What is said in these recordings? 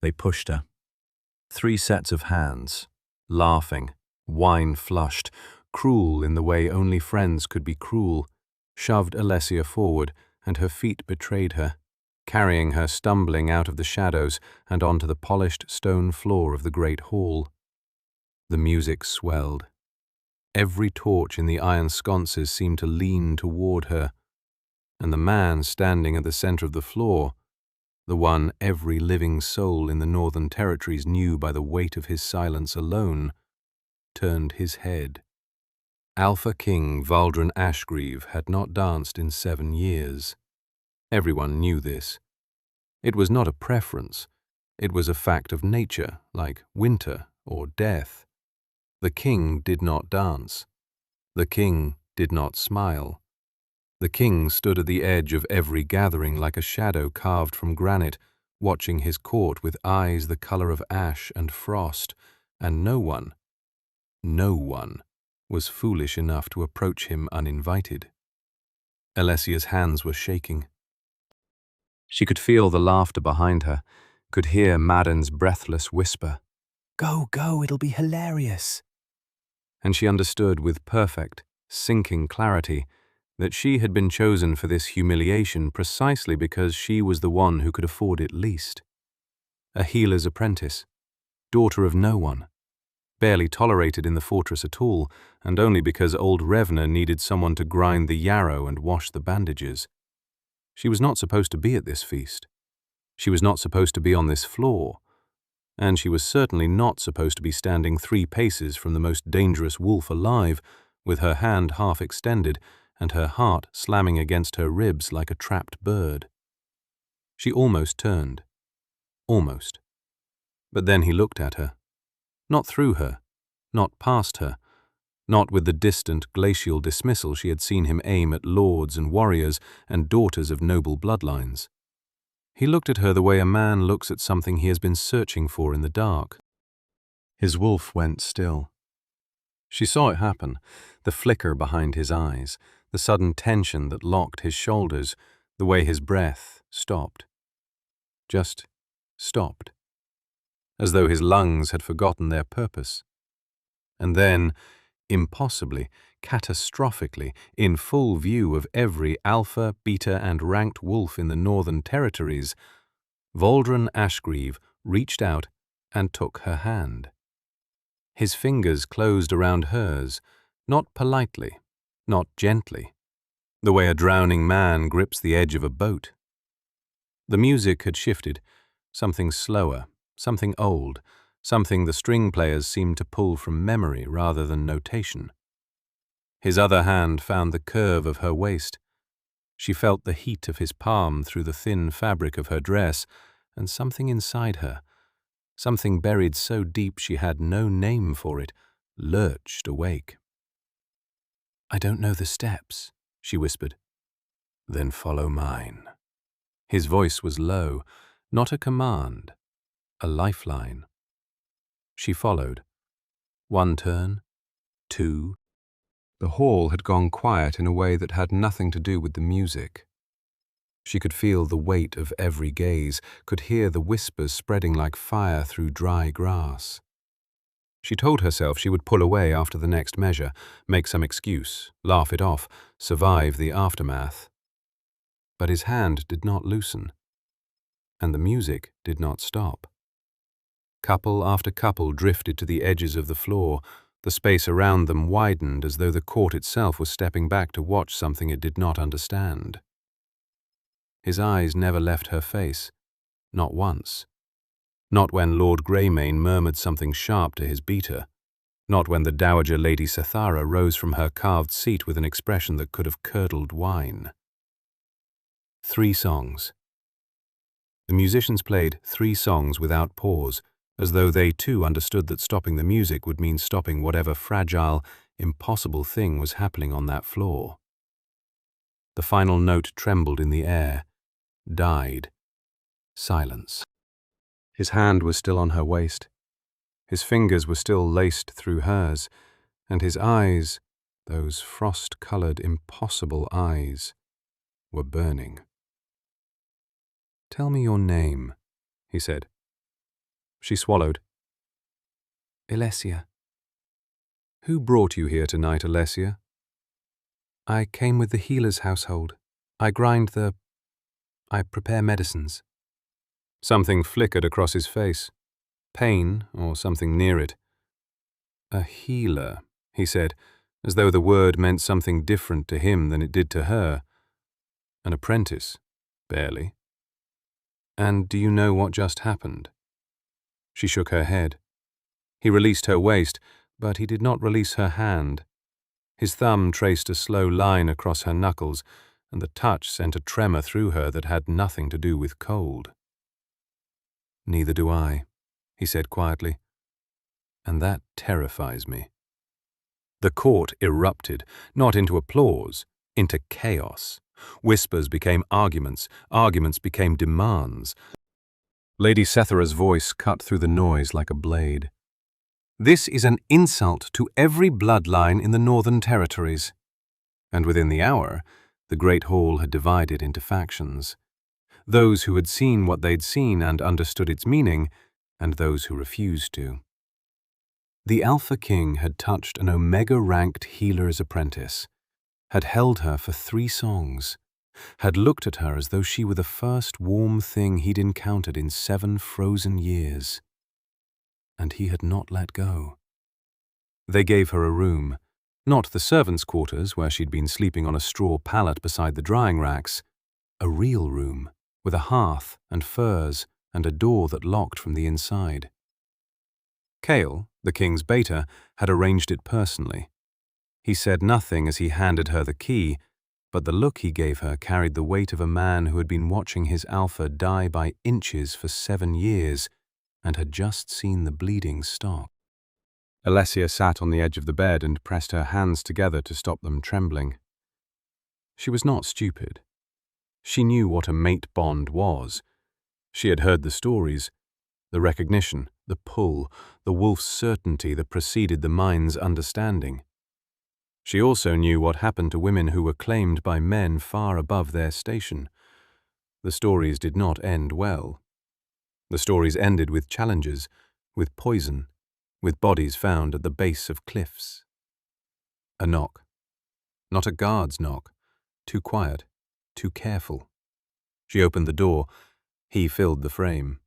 They pushed her. 3 sets of hands, laughing, wine-flushed, cruel in the way only friends could be cruel, shoved Alessia forward, and her feet betrayed her, carrying her stumbling out of the shadows and onto the polished stone floor of the great hall. The music swelled. Every torch in the iron sconces seemed to lean toward her, and the man standing at the center of the floor, the one every living soul in the Northern Territories knew by the weight of his silence alone, turned his head. Alpha King Valdrin Ashgrieve had not danced in 7 years. Everyone knew this. It was not a preference. It was a fact of nature, like winter or death. The king did not dance. The king did not smile. The king stood at the edge of every gathering like a shadow carved from granite, watching his court with eyes the color of ash and frost, and no one was foolish enough to approach him uninvited. Alessia's hands were shaking. She could feel the laughter behind her, could hear Madden's breathless whisper, "Go, go, it'll be hilarious." And she understood with perfect, sinking clarity that she had been chosen for this humiliation precisely because she was the one who could afford it least. A healer's apprentice, daughter of no one, barely tolerated in the fortress at all, and only because old Revna needed someone to grind the yarrow and wash the bandages. She was not supposed to be at this feast. She was not supposed to be on this floor, and she was certainly not supposed to be standing 3 paces from the most dangerous wolf alive, with her hand half extended and her heart slamming against her ribs like a trapped bird. She almost turned. Almost. But then he looked at her. Not through her, not past her, not with the distant glacial dismissal she had seen him aim at lords and warriors and daughters of noble bloodlines. He looked at her the way a man looks at something he has been searching for in the dark. His wolf went still. She saw it happen, the flicker behind his eyes, the sudden tension that locked his shoulders, the way his breath stopped. Just stopped. As though his lungs had forgotten their purpose. And then, impossibly, catastrophically, in full view of every alpha, beta, and ranked wolf in the Northern Territories, Valdrin Ashgrieve reached out and took her hand. His fingers closed around hers, not politely, not gently, the way a drowning man grips the edge of a boat. The music had shifted, something slower, something old, something the string players seemed to pull from memory rather than notation. His other hand found the curve of her waist. She felt the heat of his palm through the thin fabric of her dress, and something inside her, something buried so deep she had no name for it, lurched awake. "I don't know the steps," she whispered. "Then follow mine." His voice was low, not a command, a lifeline. She followed. 1 turn, 2. The hall had gone quiet in a way that had nothing to do with the music. She could feel the weight of every gaze, could hear the whispers spreading like fire through dry grass. She told herself she would pull away after the next measure, make some excuse, laugh it off, survive the aftermath. But his hand did not loosen, and the music did not stop. Couple after couple drifted to the edges of the floor. The space around them widened as though the court itself was stepping back to watch something it did not understand. His eyes never left her face, not once. Not when Lord Greymane murmured something sharp to his beater. Not when the Dowager Lady Sethara rose from her carved seat with an expression that could have curdled wine. 3 songs. The musicians played 3 songs without pause, as though they too understood that stopping the music would mean stopping whatever fragile, impossible thing was happening on that floor. The final note trembled in the air, died. Silence. His hand was still on her waist. His fingers were still laced through hers, and his eyes, those frost-colored, impossible eyes, were burning. "Tell me your name," he said. She swallowed. Alessia. Who brought you here tonight, Alessia? I came with the healer's household. I prepare medicines. Something flickered across his face. Pain, or something near it. A healer, he said, as though the word meant something different to him than it did to her. An apprentice, barely. And do you know what just happened? She shook her head. He released her waist, but he did not release her hand. His thumb traced a slow line across her knuckles, and the touch sent a tremor through her that had nothing to do with cold. Neither do I, he said quietly, and that terrifies me. The court erupted, not into applause, into chaos. Whispers became arguments, arguments became demands. Lady Sethera's voice cut through the noise like a blade. This is an insult to every bloodline in the Northern Territories. And within the hour, the great hall had divided into factions. Those who had seen what they'd seen and understood its meaning, and those who refused to. The Alpha King had touched an Omega-ranked healer's apprentice, had held her for 3 songs, had looked at her as though she were the first warm thing he'd encountered in 7 frozen years. And he had not let go. They gave her a room, not the servants' quarters where she'd been sleeping on a straw pallet beside the drying racks, a real room with a hearth and furs and a door that locked from the inside. Cale, the king's beta, had arranged it personally. He said nothing as he handed her the key, but the look he gave her carried the weight of a man who had been watching his alpha die by inches for 7 years and had just seen the bleeding stop. Alessia sat on the edge of the bed and pressed her hands together to stop them trembling. She was not stupid. She knew what a mate bond was. She had heard the stories, the recognition, the pull, the wolf's certainty that preceded the mind's understanding. She also knew what happened to women who were claimed by men far above their station. The stories did not end well. The stories ended with challenges, with poison, with bodies found at the base of cliffs. A knock. Not a guard's knock. Too quiet, too careful. She opened the door. He filled the frame.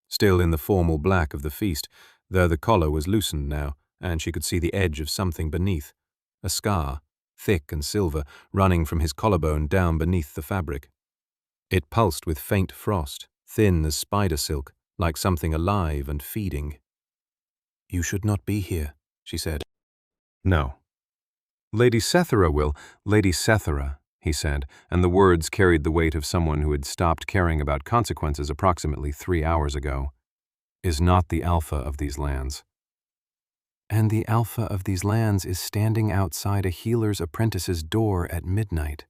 Still in the formal black of the feast, though the collar was loosened now, and she could see the edge of something beneath. A scar, thick and silver, running from his collarbone down beneath the fabric. It pulsed with faint frost, thin as spider silk, like something alive and feeding. "You should not be here," she said. "No." "Lady Sethera will." "Lady Sethera," he said, and the words carried the weight of someone who had stopped caring about consequences approximately 3 hours ago, "is not the alpha of these lands." "And the alpha of these lands is standing outside a healer's apprentice's door at midnight.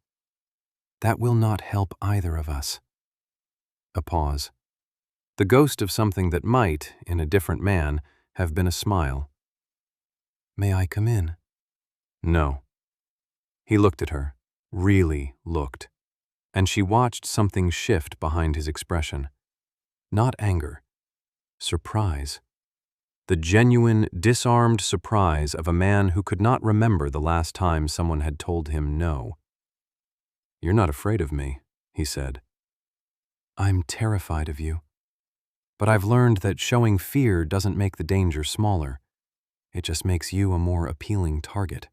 That will not help either of us." A pause. The ghost of something that might, in a different man, have been a smile. "May I come in?" "No." He looked at her, really looked, and she watched something shift behind his expression. Not anger, surprise. The genuine, disarmed surprise of a man who could not remember the last time someone had told him no. "You're not afraid of me," he said. "I'm terrified of you. But I've learned that showing fear doesn't make the danger smaller. It just makes you a more appealing target."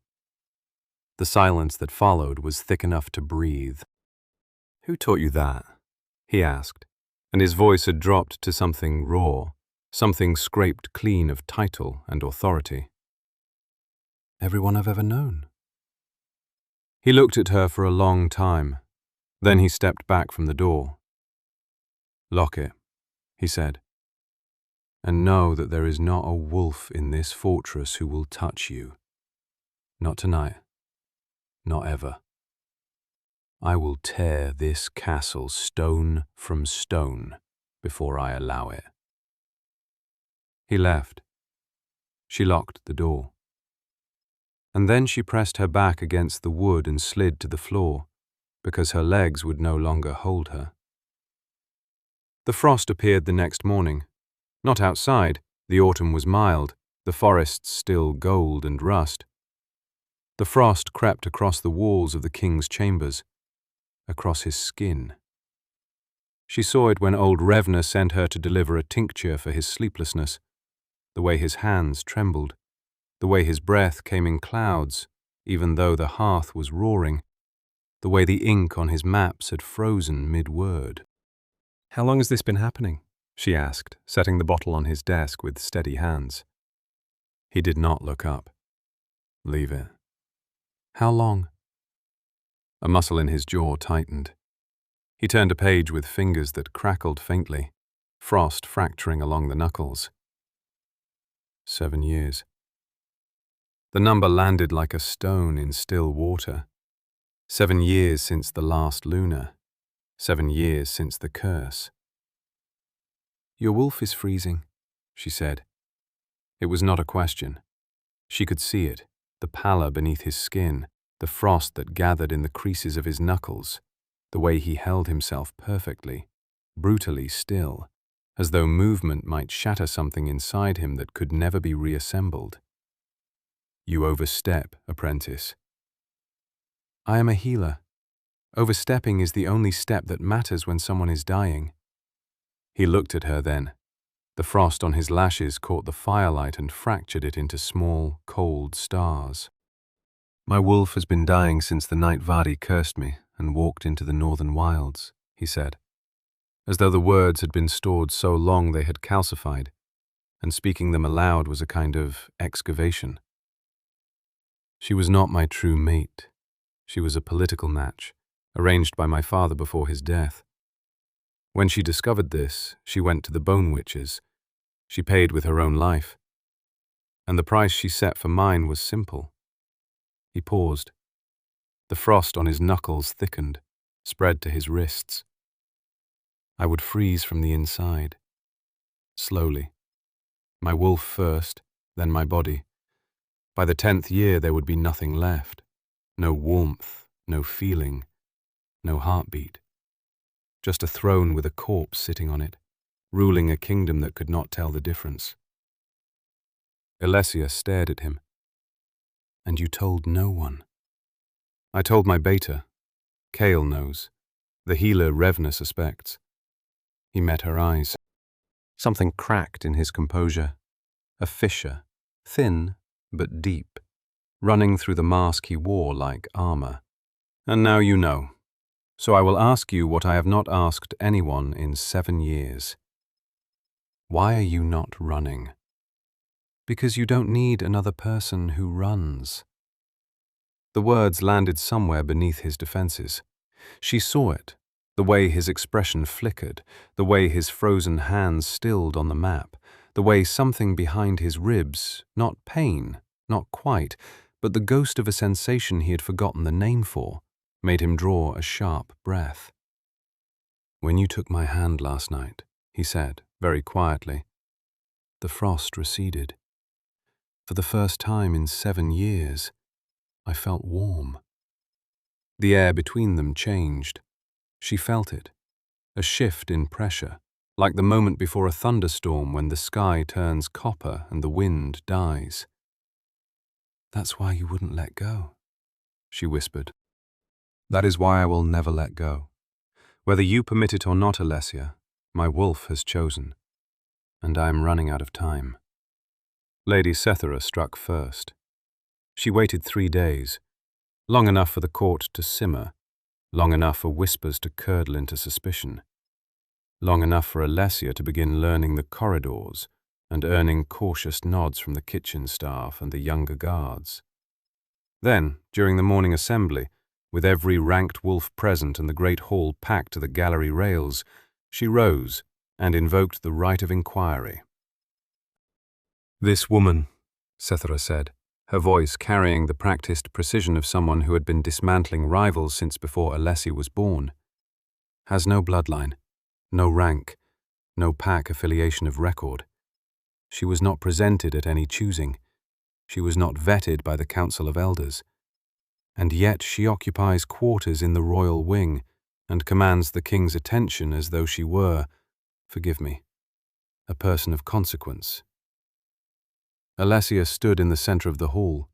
The silence that followed was thick enough to breathe. "Who taught you that?" he asked, and his voice had dropped to something raw, something scraped clean of title and authority. "Everyone I've ever known." He looked at her for a long time. Then he stepped back from the door. "Lock it," he said, "and know that there is not a wolf in this fortress who will touch you. Not tonight. Not ever. I will tear this castle stone from stone before I allow it." He left. She locked the door. And then she pressed her back against the wood and slid to the floor, because her legs would no longer hold her. The frost appeared the next morning, Not outside. The autumn was mild, the forests still gold and rust. The frost crept across the walls of the king's chambers, across his skin. She saw it when old Revna sent her to deliver a tincture for his sleeplessness, the way his hands trembled, the way his breath came in clouds, even though the hearth was roaring, the way the ink on his maps had frozen mid-word. "How long has this been happening?" she asked, setting the bottle on his desk with steady hands. He did not look up. "Leave it." "How long?" A muscle in his jaw tightened. He turned a page with fingers that crackled faintly, frost fracturing along the knuckles. 7 years. The number landed like a stone in still water. 7 years since the last lunar. 7 years since the curse. "Your wolf is freezing," she said. It was not a question. She could see it, the pallor beneath his skin, the frost that gathered in the creases of his knuckles, the way he held himself perfectly, brutally still, as though movement might shatter something inside him that could never be reassembled. "You overstep, apprentice." "I am a healer. Overstepping is the only step that matters when someone is dying." He looked at her then. The frost on his lashes caught the firelight and fractured it into small, cold stars. "My wolf has been dying since the night Vadi cursed me and walked into the northern wilds," he said, as though the words had been stored so long they had calcified, and speaking them aloud was a kind of excavation. "She was not my true mate. She was a political match, arranged by my father before his death. When she discovered this, she went to the bone witches. She paid with her own life. And the price she set for mine was simple." He paused. The frost on his knuckles thickened, spread to his wrists. "I would freeze from the inside. Slowly. My wolf first, then my body. By the 10th year there would be nothing left. No warmth, no feeling, no heartbeat. Just a throne with a corpse sitting on it, ruling a kingdom that could not tell the difference." Alessia stared at him. "And you told no one?" "I told my beta. Kale knows. The healer Revna suspects." He met her eyes. Something cracked in his composure. A fissure, thin but deep, running through the mask he wore like armor. "And now you know. So I will ask you what I have not asked anyone in 7 years. Why are you not running?" "Because you don't need another person who runs." The words landed somewhere beneath his defenses. She saw it, the way his expression flickered, the way his frozen hands stilled on the map, the way something behind his ribs, not pain, not quite, but the ghost of a sensation he had forgotten the name for, made him draw a sharp breath. "When you took my hand last night," he said, very quietly, the frost receded. For the first time in 7 years, I felt warm. The air between them changed. She felt it, a shift in pressure, like the moment before a thunderstorm when the sky turns copper and the wind dies. "That's why you wouldn't let go," she whispered. "That is why I will never let go. Whether you permit it or not, Alessia, my wolf has chosen, and I am running out of time." Lady Cethera struck first. She waited 3 days, long enough for the court to simmer, long enough for whispers to curdle into suspicion, long enough for Alessia to begin learning the corridors and earning cautious nods from the kitchen staff and the younger guards. Then, during the morning assembly, with every ranked wolf present and the great hall packed to the gallery rails, she rose and invoked the right of inquiry. "This woman," Cethera said, her voice carrying the practiced precision of someone who had been dismantling rivals since before Alessia was born, "has no bloodline, no rank, no pack affiliation of record. She was not presented at any choosing. She was not vetted by the Council of Elders. And yet she occupies quarters in the royal wing and commands the king's attention as though she were, forgive me, a person of consequence. Alessia stood in the center of the hall.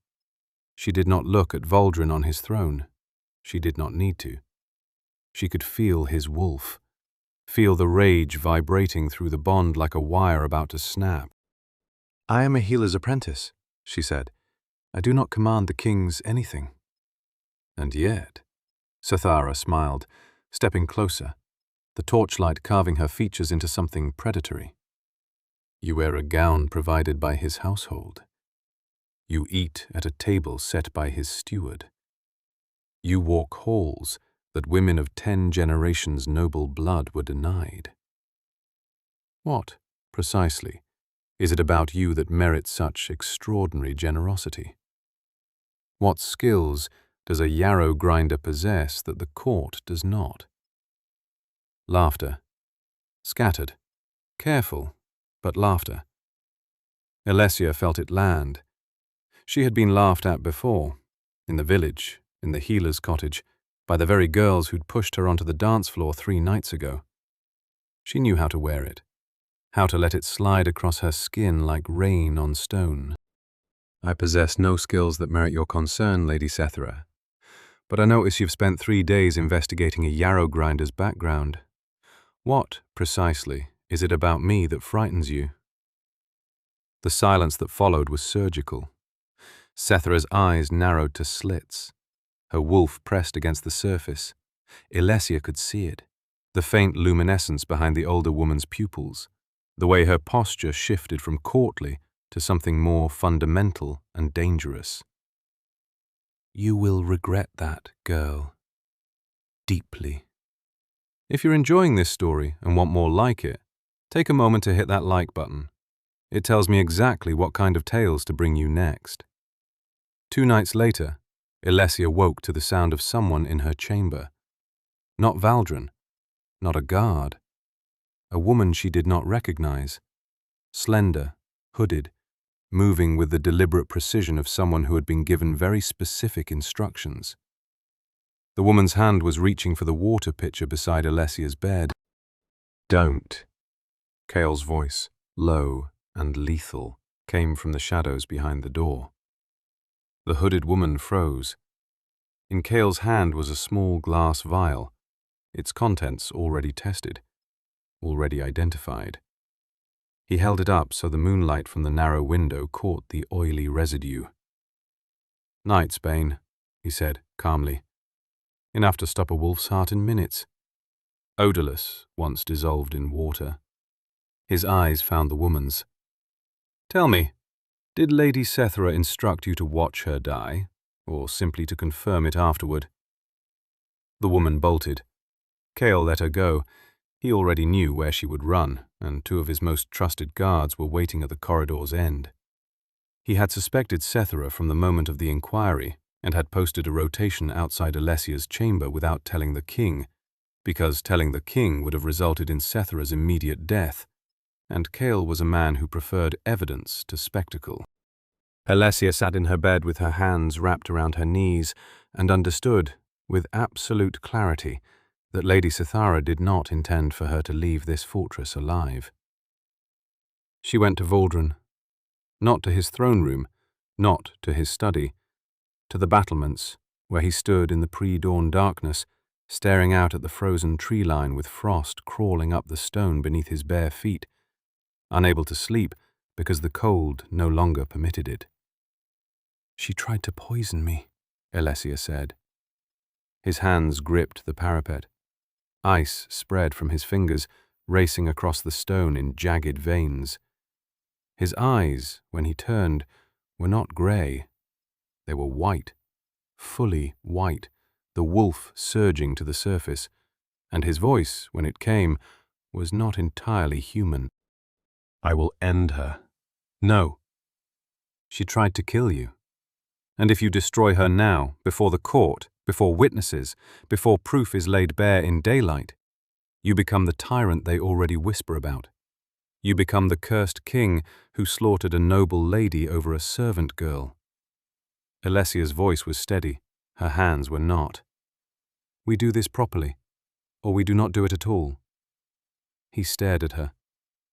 She did not look at Voldrin on his throne. She did not need to. She could feel his wolf, feel the rage vibrating through the bond like a wire about to snap. "I am a healer's apprentice," she said. "I do not command the kings anything." And yet, Sathara smiled, stepping closer, the torchlight carving her features into something predatory. "You wear a gown provided by his household. You eat at a table set by his steward. You walk halls that women of 10 generations' noble blood were denied. What, precisely, is it about you that merits such extraordinary generosity? What skills does a yarrow-grinder possess that the court does not?" Laughter. Scattered. Careful, but laughter. Alessia felt it land. She had been laughed at before, in the village, in the healer's cottage, by the very girls who'd pushed her onto the dance floor 3 nights ago. She knew how to wear it, how to let it slide across her skin like rain on stone. "I possess no skills that merit your concern, Lady Sethra, but I notice you've spent 3 days investigating a yarrow-grinder's background. What, precisely, is it about me that frightens you?" The silence that followed was surgical. Sethra's eyes narrowed to slits. Her wolf pressed against the surface. Alessia could see it, the faint luminescence behind the older woman's pupils, the way her posture shifted from courtly to something more fundamental and dangerous. "You will regret that, girl. Deeply." If you're enjoying this story and want more like it, take a moment to hit that like button. It tells me exactly what kind of tales to bring you next. 2 nights later, Alessia woke to the sound of someone in her chamber. Not Valdrin, not a guard. A woman she did not recognize. Slender, hooded, moving with the deliberate precision of someone who had been given very specific instructions. The woman's hand was reaching for the water pitcher beside Alessia's bed. "Don't." Cale's voice, low and lethal, came from the shadows behind the door. The hooded woman froze. In Cale's hand was a small glass vial, its contents already tested, already identified. He held it up so the moonlight from the narrow window caught the oily residue. "Night's bane," he said, calmly. "Enough to stop a wolf's heart in minutes. Odorless, once dissolved in water." His eyes found the woman's. "Tell me, did Lady Sethra instruct you to watch her die, or simply to confirm it afterward?" The woman bolted. Cale let her go. He already knew where she would run, and 2 of his most trusted guards were waiting at the corridor's end. He had suspected Sethra from the moment of the inquiry, and had posted a rotation outside Alessia's chamber without telling the king, because telling the king would have resulted in Sethra's immediate death, and Cale was a man who preferred evidence to spectacle. Alessia sat in her bed with her hands wrapped around her knees and understood, with absolute clarity, that Lady Sethra did not intend for her to leave this fortress alive. She went to Voldrin, not to his throne room, not to his study, to the battlements, where he stood in the pre-dawn darkness, staring out at the frozen tree line with frost crawling up the stone beneath his bare feet, unable to sleep because the cold no longer permitted it. "She tried to poison me," Alessia said. His hands gripped the parapet. Ice spread from his fingers, racing across the stone in jagged veins. His eyes, when he turned, were not grey. They were white, fully white, the wolf surging to the surface, and his voice, when it came, was not entirely human. "I will end her." "No. She tried to kill you. And if you destroy her now, before the court, before witnesses, before proof is laid bare in daylight, you become the tyrant they already whisper about. You become the cursed king who slaughtered a noble lady over a servant girl." Alessia's voice was steady, her hands were not. "We do this properly, or we do not do it at all." He stared at her.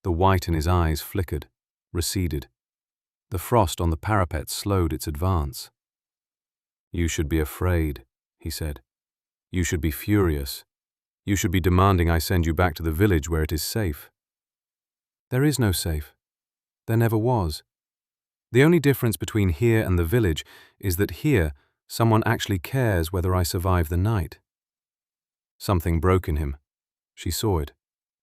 The white in his eyes flickered, receded. The frost on the parapet slowed its advance. "You should be afraid," he said. "You should be furious. You should be demanding I send you back to the village where it is safe." "There is no safe. There never was. The only difference between here and the village is that here someone actually cares whether I survive the night." Something broke in him. She saw it.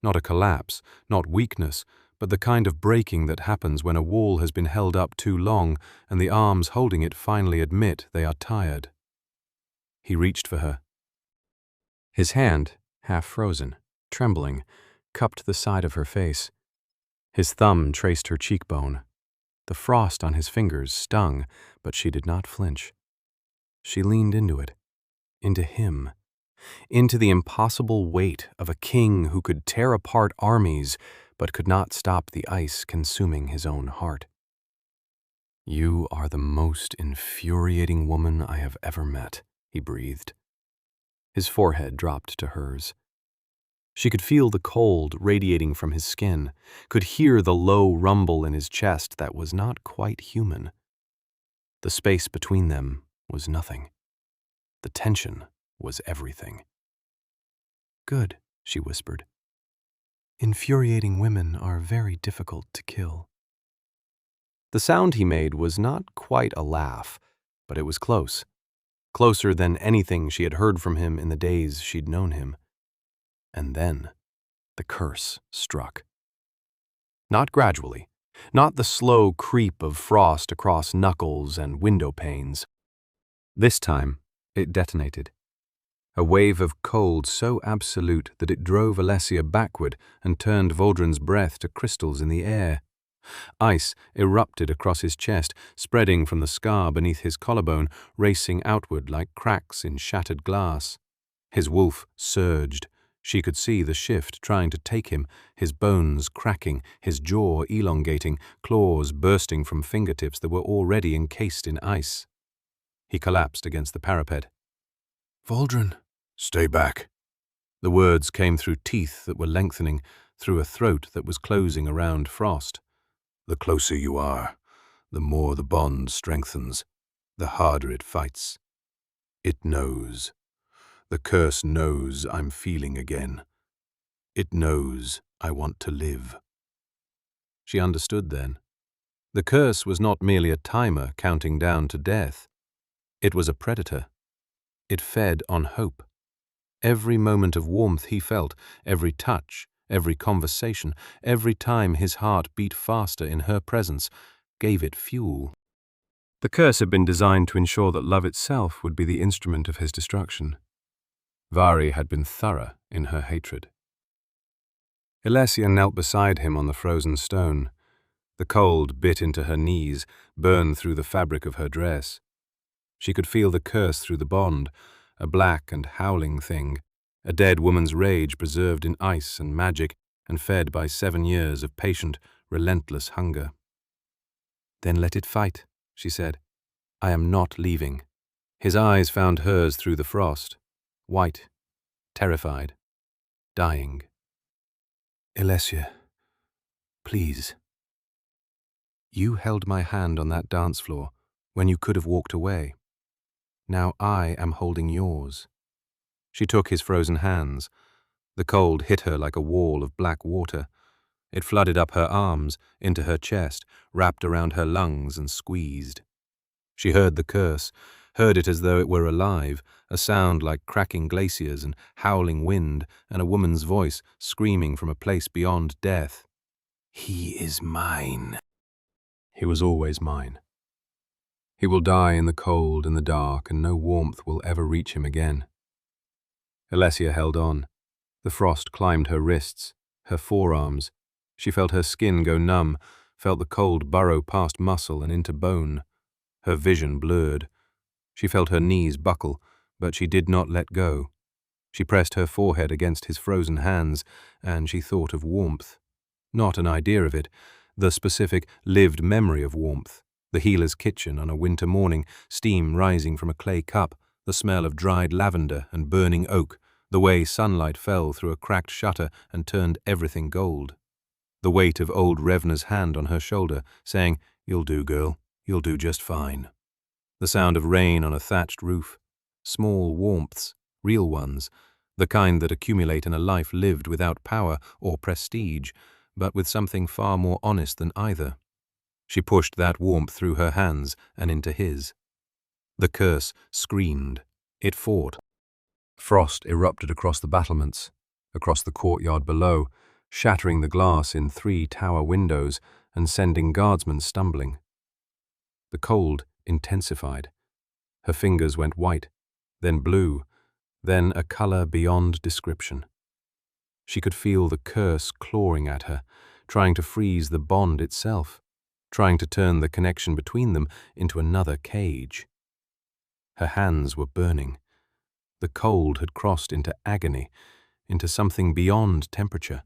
Not a collapse, not weakness, but the kind of breaking that happens when a wall has been held up too long and the arms holding it finally admit they are tired. He reached for her. His hand, half frozen, trembling, cupped the side of her face. His thumb traced her cheekbone. The frost on his fingers stung, but she did not flinch. She leaned into it, into him, into the impossible weight of a king who could tear apart armies but could not stop the ice consuming his own heart. "You are the most infuriating woman I have ever met," he breathed. His forehead dropped to hers. She could feel the cold radiating from his skin, could hear the low rumble in his chest that was not quite human. The space between them was nothing. The tension was everything. "Good," she whispered. "Infuriating women are very difficult to kill." The sound he made was not quite a laugh, but it was close. Closer than anything she had heard from him in the days she'd known him. And then the curse struck. Not gradually, not the slow creep of frost across knuckles and window panes. This time, it detonated. A wave of cold so absolute that it drove Alessia backward and turned Vaudrin's breath to crystals in the air. Ice erupted across his chest, spreading from the scar beneath his collarbone, racing outward like cracks in shattered glass. His wolf surged. She could see the shift trying to take him, his bones cracking, his jaw elongating, claws bursting from fingertips that were already encased in ice. He collapsed against the parapet. "Vaudrin." "Stay back." The words came through teeth that were lengthening, through a throat that was closing around frost. "The closer you are, the more the bond strengthens, the harder it fights. It knows. The curse knows I'm feeling again. It knows I want to live." She understood then. The curse was not merely a timer counting down to death. It was a predator. It fed on hope. Every moment of warmth he felt, every touch, every conversation, every time his heart beat faster in her presence, gave it fuel. The curse had been designed to ensure that love itself would be the instrument of his destruction. Vari had been thorough in her hatred. Alessia knelt beside him on the frozen stone. The cold bit into her knees, burned through the fabric of her dress. She could feel the curse through the bond, a black and howling thing, a dead woman's rage preserved in ice and magic and fed by 7 years of patient, relentless hunger. "Then let it fight," she said. "I am not leaving." His eyes found hers through the frost, white, terrified, dying. "Alessia, please." "You held my hand on that dance floor when you could have walked away. Now I am holding yours." She took his frozen hands. The cold hit her like a wall of black water. It flooded up her arms, into her chest, wrapped around her lungs and squeezed. She heard the curse, heard it as though it were alive, a sound like cracking glaciers and howling wind, and a woman's voice screaming from a place beyond death. "He is mine." He was always mine. He will die in the cold and the dark, and no warmth will ever reach him again. Alessia held on. The frost climbed her wrists, her forearms. She felt her skin go numb, felt the cold burrow past muscle and into bone. Her vision blurred. She felt her knees buckle, but she did not let go. She pressed her forehead against his frozen hands, and she thought of warmth. Not an idea of it, the specific, lived memory of warmth. The healer's kitchen on a winter morning, steam rising from a clay cup, the smell of dried lavender and burning oak, the way sunlight fell through a cracked shutter and turned everything gold. the weight of old Revna's hand on her shoulder, saying, "You'll do, girl, you'll do just fine." The sound of rain on a thatched roof, small warmths, real ones, the kind that accumulate in a life lived without power or prestige, but with something far more honest than either. She pushed that warmth through her hands and into his. The curse screamed. It fought. Frost erupted across the battlements, across the courtyard below, shattering the glass in 3 tower windows and sending guardsmen stumbling. The cold intensified. Her fingers went white, then blue, then a color beyond description. She could feel the curse clawing at her, trying to freeze the bond itself, trying to turn the connection between them into another cage. Her hands were burning. The cold had crossed into agony, into something beyond temperature,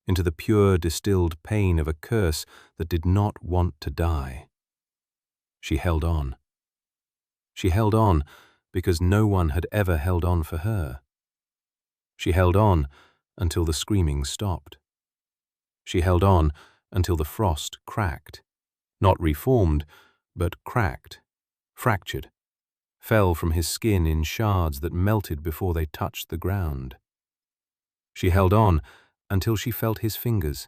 into the pure distilled pain of a curse that did not want to die. She held on. She held on because no one had ever held on for her. She held on until the screaming stopped. She held on until the frost cracked, not reformed, but cracked, fractured, fell from his skin in shards that melted before they touched the ground. She held on until she felt his fingers,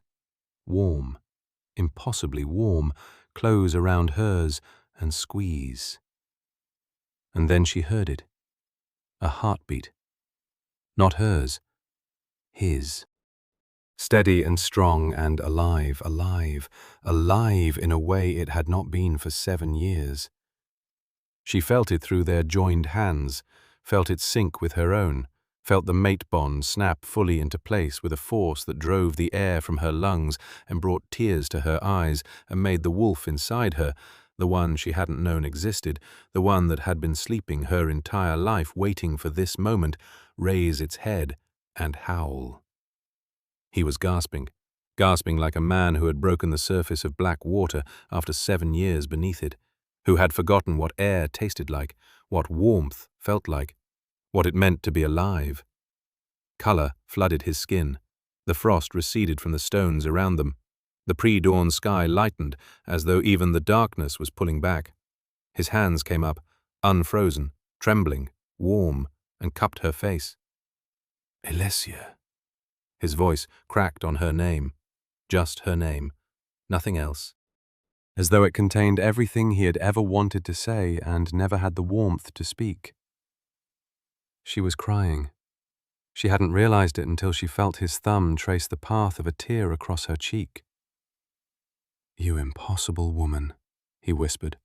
warm, impossibly warm, close around hers and squeeze. And then she heard it, a heartbeat. Not hers, his. Steady and strong and alive, alive, alive in a way it had not been for 7 years. She felt it through their joined hands, felt it sink with her own, felt the mate bond snap fully into place with a force that drove the air from her lungs and brought tears to her eyes and made the wolf inside her, the one she hadn't known existed, the one that had been sleeping her entire life waiting for this moment, raise its head and howl. He was gasping, gasping like a man who had broken the surface of black water after 7 years beneath it, who had forgotten what air tasted like, what warmth felt like, what it meant to be alive. Color flooded his skin. The frost receded from the stones around them. The pre-dawn sky lightened as though even the darkness was pulling back. His hands came up, unfrozen, trembling, warm, and cupped her face. "Alessia." His voice cracked on her name, just her name, nothing else, as though it contained everything he had ever wanted to say and never had the warmth to speak. She was crying. She hadn't realized it until she felt his thumb trace the path of a tear across her cheek. "You impossible woman," he whispered.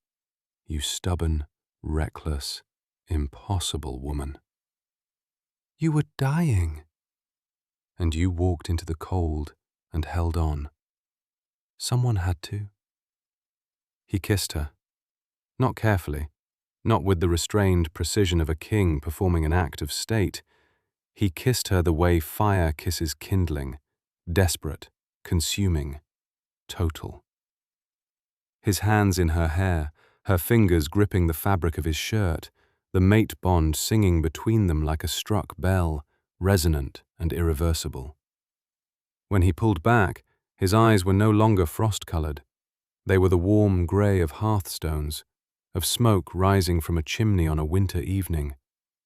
"You stubborn, reckless, impossible woman. You were dying. And you walked into the cold and held on. Someone had to." He kissed her. Not carefully, not with the restrained precision of a king performing an act of state. He kissed her the way fire kisses kindling, desperate, consuming, total. His hands in her hair, her fingers gripping the fabric of his shirt, the mate bond singing between them like a struck bell, resonant and irreversible. When he pulled back, his eyes were no longer frost-colored. They were the warm grey of hearthstones, of smoke rising from a chimney on a winter evening,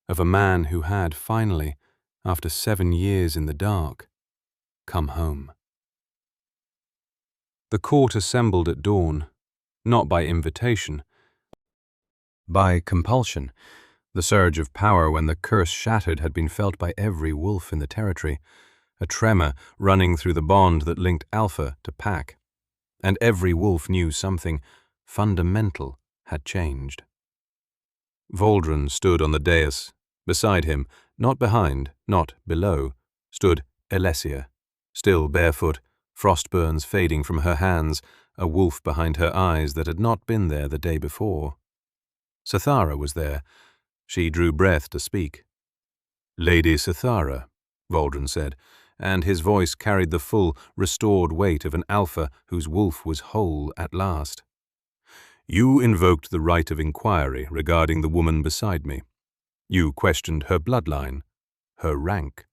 of a man who had finally, after 7 years in the dark, come home. The court assembled at dawn, not by invitation, by compulsion. The surge of power when the curse shattered had been felt by every wolf in the territory, a tremor running through the bond that linked alpha to pack. And every wolf knew something fundamental had changed. Valdren stood on the dais. Beside him, not behind, not below, stood Alessia, still barefoot, frost burns fading from her hands, a wolf behind her eyes that had not been there the day before. Sathara was there. She drew breath to speak. "Lady Sathara," Valdren said, and his voice carried the full, restored weight of an alpha whose wolf was whole at last. "You invoked the right of inquiry regarding the woman beside me. You questioned her bloodline, her rank,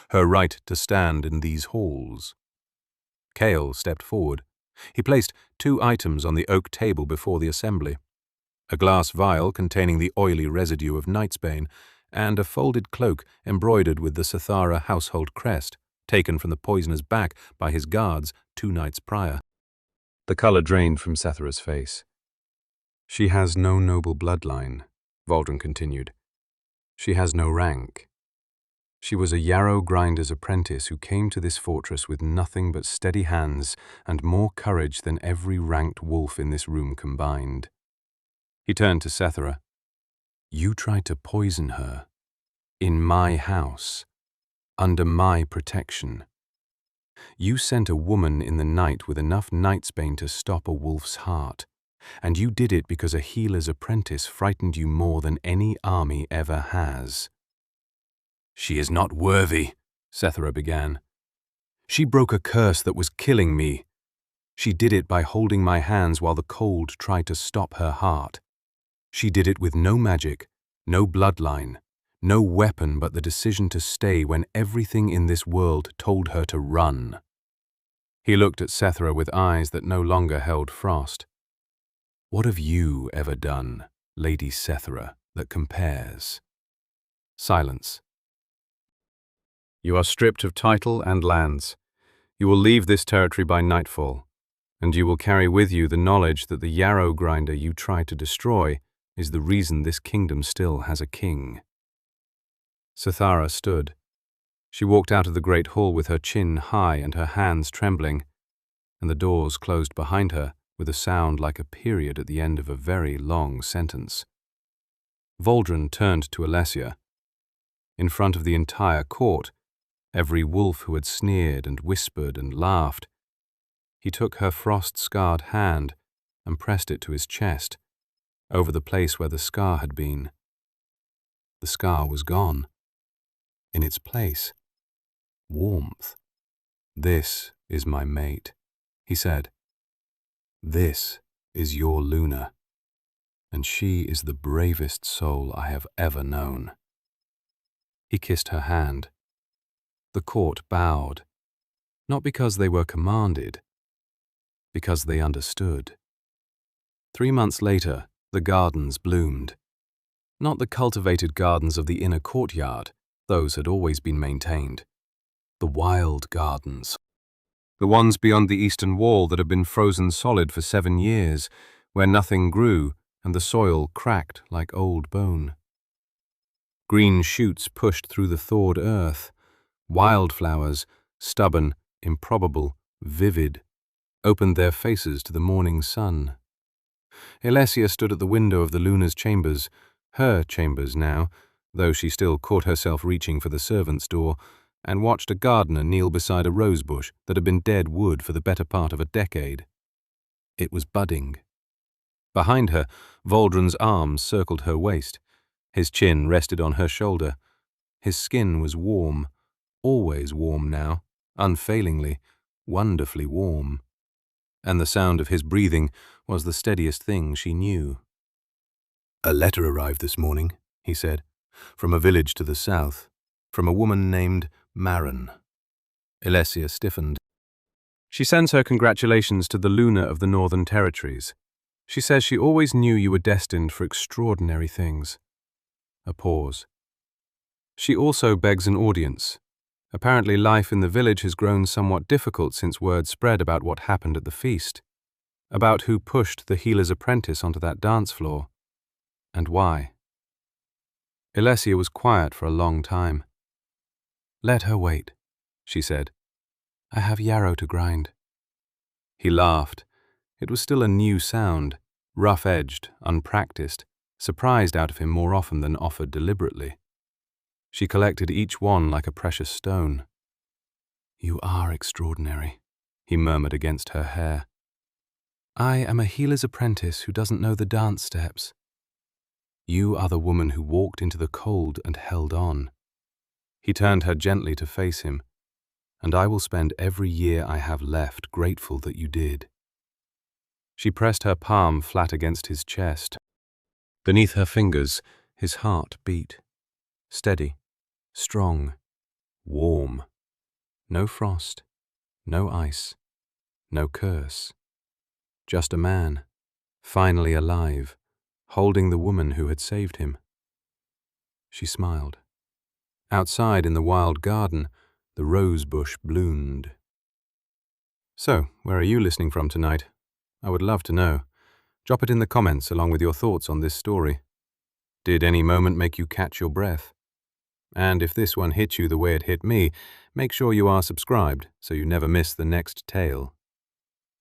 her right to stand in these halls. Kale stepped forward. He placed 2 items on the oak table before the assembly: a glass vial containing the oily residue of nightsbane, and a folded cloak embroidered with the Sathara household crest, taken from the poisoner's back by his guards 2 nights prior. The color drained from Sethara's face. "She has no noble bloodline," Valdrin continued. "She has no rank. She was a yarrow-grinder's apprentice who came to this fortress with nothing but steady hands and more courage than every ranked wolf in this room combined." He turned to Sethara. "You tried to poison her. In my house. Under my protection. You sent a woman in the night with enough nightsbane to stop a wolf's heart. And you did it because a healer's apprentice frightened you more than any army ever has." "She is not worthy," Sethara began. "She broke a curse that was killing me. She did it by holding my hands while the cold tried to stop her heart. She did it with no magic, no bloodline, no weapon but the decision to stay when everything in this world told her to run." He looked at Sethara with eyes that no longer held frost. "What have you ever done, Lady Sethara, that compares?" Silence. "You are stripped of title and lands. You will leave this territory by nightfall, and you will carry with you the knowledge that the yarrow-grinder you tried to destroy is the reason this kingdom still has a king." Sethara stood. She walked out of the great hall with her chin high and her hands trembling, and the doors closed behind her with a sound like a period at the end of a very long sentence. Valdrin turned to Alessia. In front of the entire court, every wolf who had sneered and whispered and laughed, he took her frost-scarred hand and pressed it to his chest, over the place where the scar had been. The scar was gone. In its place, warmth. "This is my mate," he said. "This is your Luna, and she is the bravest soul I have ever known." He kissed her hand. The court bowed, not because they were commanded, because they understood. 3 months later, the gardens bloomed. Not the cultivated gardens of the inner courtyard, those had always been maintained. The wild gardens. The ones beyond the eastern wall that had been frozen solid for 7 years, where nothing grew and the soil cracked like old bone. Green shoots pushed through the thawed earth. Wildflowers, stubborn, improbable, vivid, opened their faces to the morning sun. Alessia stood at the window of the Luna's chambers, her chambers now, though she still caught herself reaching for the servants' door, and watched a gardener kneel beside a rosebush that had been dead wood for the better part of a decade. It was budding. Behind her, Valdrin's arms circled her waist. His chin rested on her shoulder. His skin was warm, always warm now, unfailingly, wonderfully warm. And the sound of his breathing was the steadiest thing she knew. "A letter arrived this morning," he said, "from a village to the south, from a woman named Marin." Alessia stiffened. "She sends her congratulations to the Luna of the Northern Territories. She says she always knew you were destined for extraordinary things." A pause. "She also begs an audience. Apparently life in the village has grown somewhat difficult since word spread about what happened at the feast, about who pushed the healer's apprentice onto that dance floor, and why." Alessia was quiet for a long time. "Let her wait," she said. "I have yarrow to grind." He laughed. It was still a new sound, rough-edged, unpracticed, surprised out of him more often than offered deliberately. She collected each one like a precious stone. "You are extraordinary," he murmured against her hair. "I am a healer's apprentice who doesn't know the dance steps. You are the woman who walked into the cold and held on." He turned her gently to face him. "And I will spend every year I have left grateful that you did." She pressed her palm flat against his chest. Beneath her fingers, his heart beat. Steady, strong, warm. No frost, no ice, no curse. Just a man, finally alive, holding the woman who had saved him. She smiled. Outside in the wild garden, the rose bush bloomed. So, where are you listening from tonight? I would love to know. Drop it in the comments along with your thoughts on this story. Did any moment make you catch your breath? And if this one hit you the way it hit me, make sure you are subscribed so you never miss the next tale.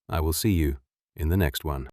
I will see you in the next one.